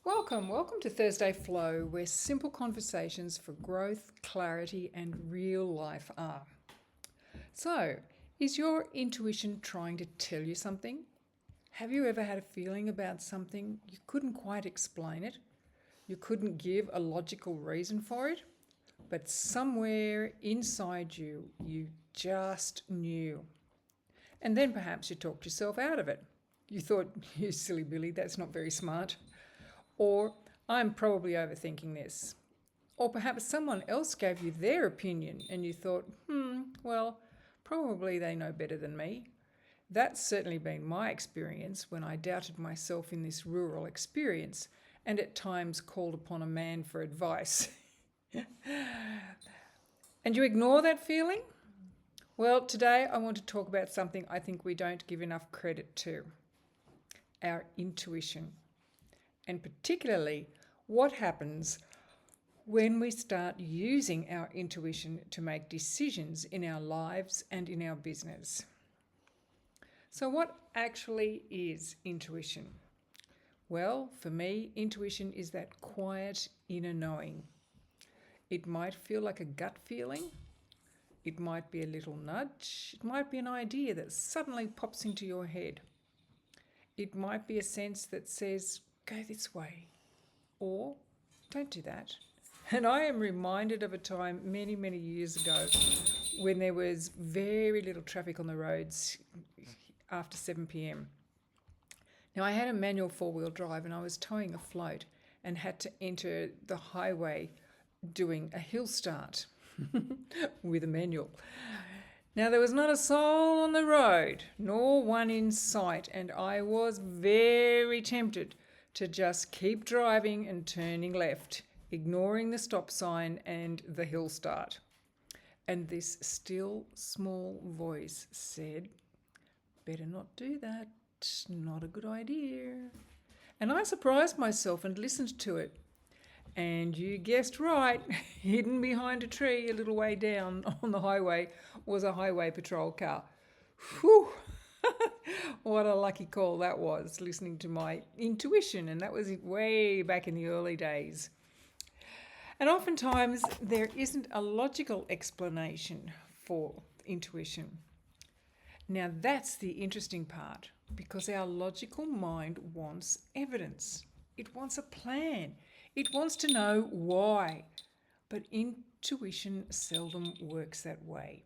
Welcome to Thursday Flow, where simple conversations for growth, clarity, and real life are. So, is your intuition trying to tell you something? Have you ever had a feeling about something you couldn't quite explain it? You couldn't give a logical reason for it? But somewhere inside you, you just knew. And then perhaps you talked yourself out of it. You thought, you silly Billy, that's not very smart. Or, I'm probably overthinking this. Or perhaps someone else gave you their opinion and you thought, well, probably they know better than me. That's certainly been my experience when I doubted myself in this rural experience and at times called upon a man for advice. And you ignore that feeling? Well, today I want to talk about something I think we don't give enough credit to: our intuition. And particularly what happens when we start using our intuition to make decisions in our lives and in our business. So, what actually is intuition? Well, for me, intuition is that quiet inner knowing. It might feel like a gut feeling, it might be a little nudge, it might be an idea that suddenly pops into your head. It might be a sense that says, go this way, or don't do that. And I am reminded of a time many, many years ago when there was very little traffic on the roads after 7 p.m. Now, I had a manual four-wheel drive and I was towing a float and had to enter the highway doing a hill start with a manual. Now, there was not a soul on the road, nor one in sight, and I was very tempted to just keep driving and turning left, ignoring the stop sign and the hill start. And this still small voice said, better not do that, not a good idea. And I surprised myself and listened to it. And you guessed right, hidden behind a tree a little way down on the highway was a highway patrol car. Whew! What a lucky call that was, listening to my intuition, and that was way back in the early days. And oftentimes there isn't a logical explanation for intuition. Now that's the interesting part, because our logical mind wants evidence. It wants a plan. It wants to know why, but intuition seldom works that way.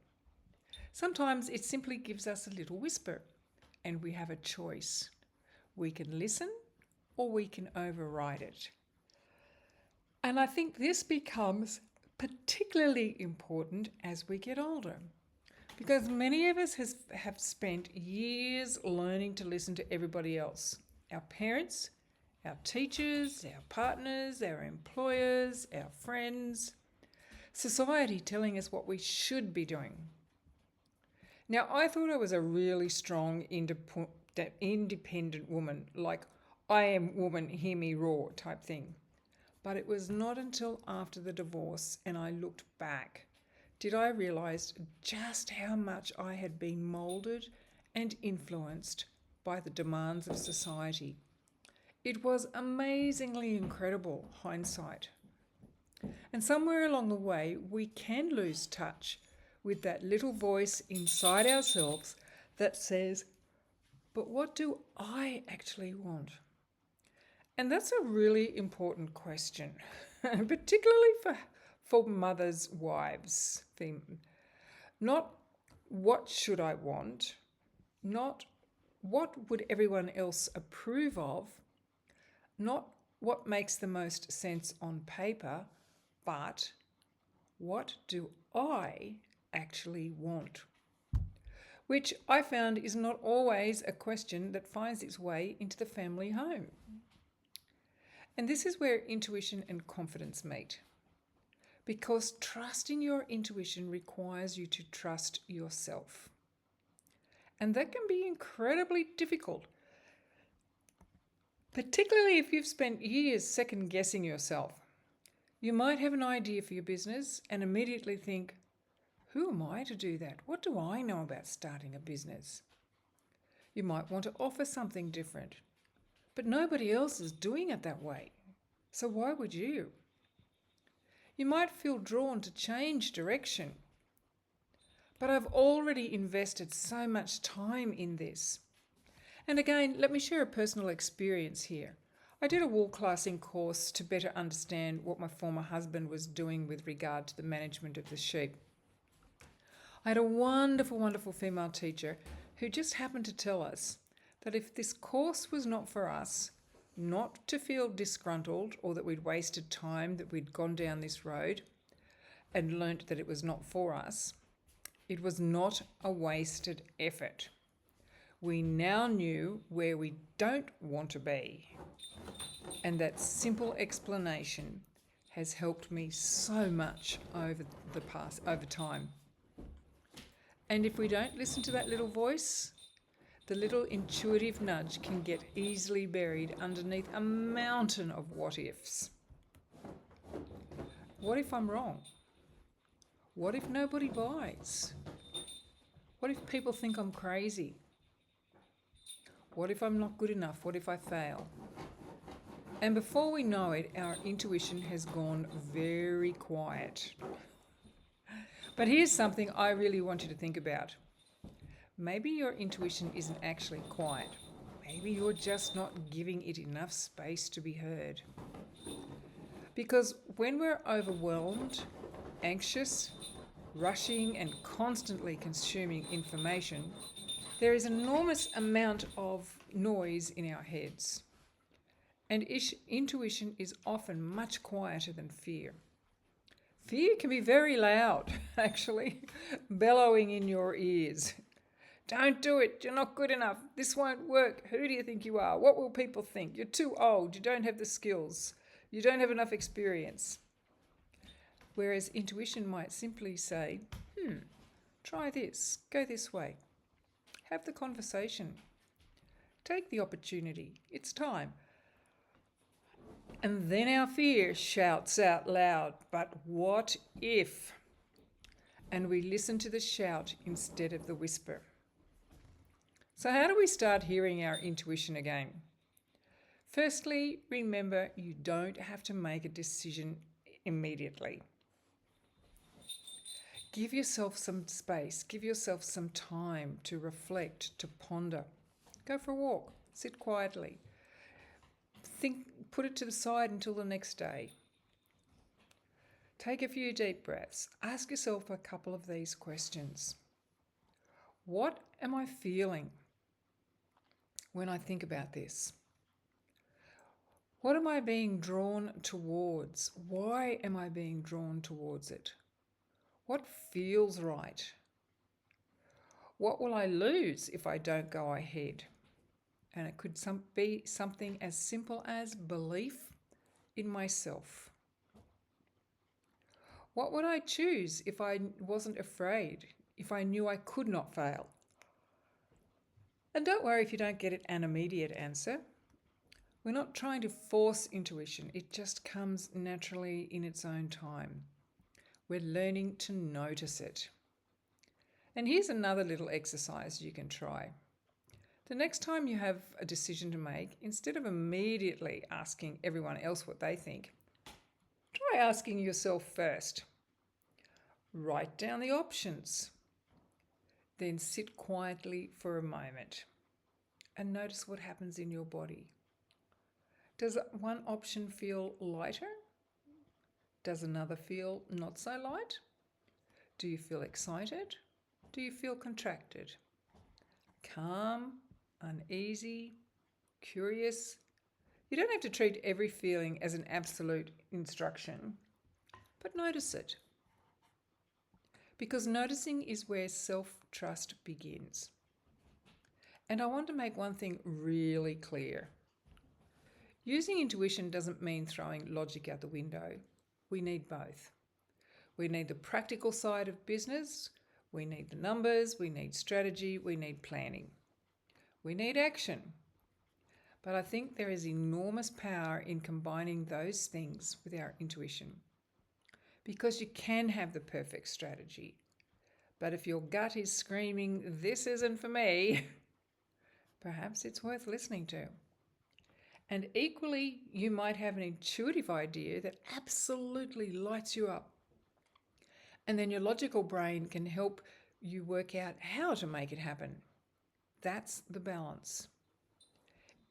Sometimes it simply gives us a little whisper, and we have a choice. We can listen or we can override it. And I think this becomes particularly important as we get older, because many of us have spent years learning to listen to everybody else: our parents, our teachers, our partners, our employers, our friends, society telling us what we should be doing. Now, I thought I was a really strong, independent woman, like I am woman, hear me roar type thing. But it was not until after the divorce and I looked back did I realise just how much I had been moulded and influenced by the demands of society. It was amazingly incredible hindsight. And somewhere along the way, we can lose touch with that little voice inside ourselves that says, but what do I actually want? And that's a really important question, particularly for mothers, wives. Not what should I want, not what would everyone else approve of, not what makes the most sense on paper, but what do I actually want? Which I found is not always a question that finds its way into the family home. And this is where intuition and confidence meet. Because trusting your intuition requires you to trust yourself. And that can be incredibly difficult, particularly if you've spent years second guessing yourself. You might have an idea for your business and immediately think, who am I to do that? What do I know about starting a business? You might want to offer something different, but nobody else is doing it that way. So why would you? You might feel drawn to change direction, but I've already invested so much time in this. And again, let me share a personal experience here. I did a wool classing course to better understand what my former husband was doing with regard to the management of the sheep. I had a wonderful, wonderful female teacher who just happened to tell us that if this course was not for us, not to feel disgruntled or that we'd wasted time, that we'd gone down this road and learnt that it was not for us, it was not a wasted effort. We now knew where we don't want to be. And that simple explanation has helped me so much over time. And if we don't listen to that little voice, the little intuitive nudge can get easily buried underneath a mountain of what ifs. What if I'm wrong? What if nobody buys? What if people think I'm crazy? What if I'm not good enough? What if I fail? And before we know it, our intuition has gone very quiet. But here's something I really want you to think about. Maybe your intuition isn't actually quiet. Maybe you're just not giving it enough space to be heard. Because when we're overwhelmed, anxious, rushing and constantly consuming information, there is an enormous amount of noise in our heads. And intuition is often much quieter than fear. Fear can be very loud, actually, bellowing in your ears. Don't do it. You're not good enough. This won't work. Who do you think you are? What will people think? You're too old. You don't have the skills. You don't have enough experience. Whereas intuition might simply say, try this. Go this way. Have the conversation. Take the opportunity. It's time. And then our fear shouts out loud, but what if? And we listen to the shout instead of the whisper. So how do we start hearing our intuition again? Firstly, remember you don't have to make a decision immediately. Give yourself some space, give yourself some time to reflect, to ponder. Go for a walk, sit quietly. Put it to the side until the next day. Take a few deep breaths. Ask yourself a couple of these questions. What am I feeling when I think about this? What am I being drawn towards? Why am I being drawn towards it? What feels right? What will I lose if I don't go ahead? And it could be something as simple as belief in myself. What would I choose if I wasn't afraid, if I knew I could not fail? And don't worry if you don't get an immediate answer. We're not trying to force intuition. It just comes naturally in its own time. We're learning to notice it. And here's another little exercise you can try. The next time you have a decision to make, instead of immediately asking everyone else what they think, try asking yourself first. Write down the options. Then sit quietly for a moment and notice what happens in your body. Does one option feel lighter? Does another feel not so light? Do you feel excited? Do you feel contracted? Calm, uneasy, curious. You don't have to treat every feeling as an absolute instruction, but notice it. Because noticing is where self-trust begins. And I want to make one thing really clear. Using intuition doesn't mean throwing logic out the window. We need both. We need the practical side of business. We need the numbers. We need strategy. We need planning. We need action. But I think there is enormous power in combining those things with our intuition. Because you can have the perfect strategy. But if your gut is screaming, this isn't for me, perhaps it's worth listening to. And equally, you might have an intuitive idea that absolutely lights you up. And then your logical brain can help you work out how to make it happen. That's the balance.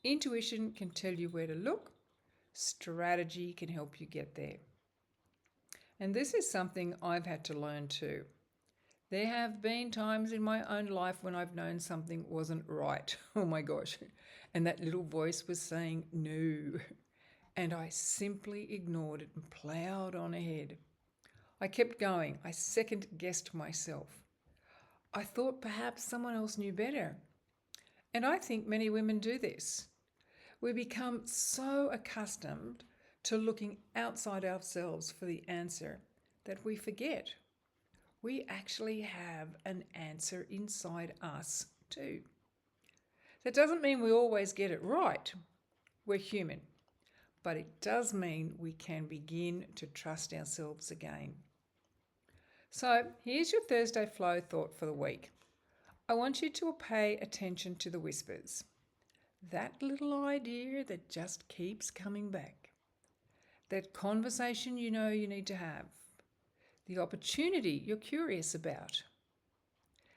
Intuition can tell you where to look. Strategy can help you get there. And this is something I've had to learn too. There have been times in my own life when I've known something wasn't right. Oh my gosh. And that little voice was saying no. And I simply ignored it and ploughed on ahead. I kept going. I second guessed myself. I thought perhaps someone else knew better. And I think many women do this. We become so accustomed to looking outside ourselves for the answer that we forget we actually have an answer inside us too. That doesn't mean we always get it right. We're human. But it does mean we can begin to trust ourselves again. So here's your Thursday flow thought for the week. I want you to pay attention to the whispers. That little idea that just keeps coming back. That conversation you know you need to have. The opportunity you're curious about.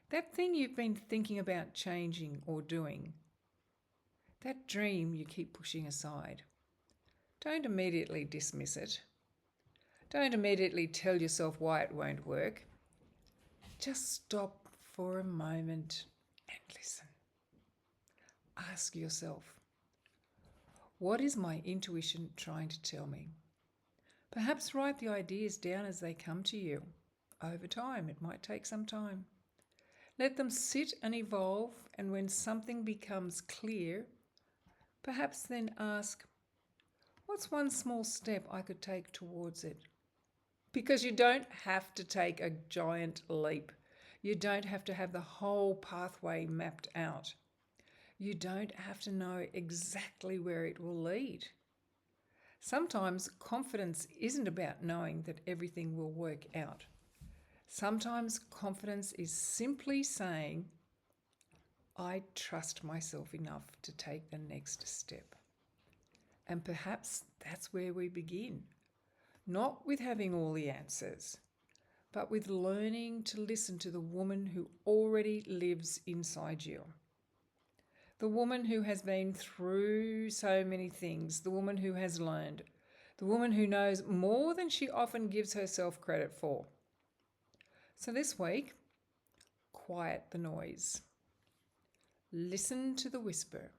That thing you've been thinking about changing or doing. That dream you keep pushing aside. Don't immediately dismiss it. Don't immediately tell yourself why it won't work. Just stop for a moment and listen. Ask yourself, what is my intuition trying to tell me? Perhaps write the ideas down as they come to you. Over time, it might take some time. Let them sit and evolve, and when something becomes clear, perhaps then ask, what's one small step I could take towards it? Because you don't have to take a giant leap. You don't have to have the whole pathway mapped out. You don't have to know exactly where it will lead. Sometimes confidence isn't about knowing that everything will work out. Sometimes confidence is simply saying, I trust myself enough to take the next step. And perhaps that's where we begin. Not with having all the answers, but with learning to listen to the woman who already lives inside you. The woman who has been through so many things, the woman who has learned, the woman who knows more than she often gives herself credit for. So this week, quiet the noise. Listen to the whisper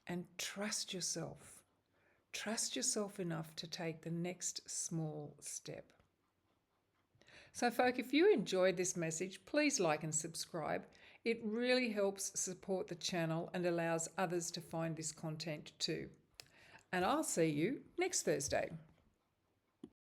and trust yourself. Trust yourself enough to take the next small step. So folk, if you enjoyed this message, please like and subscribe. It really helps support the channel and allows others to find this content too. And I'll see you next Thursday.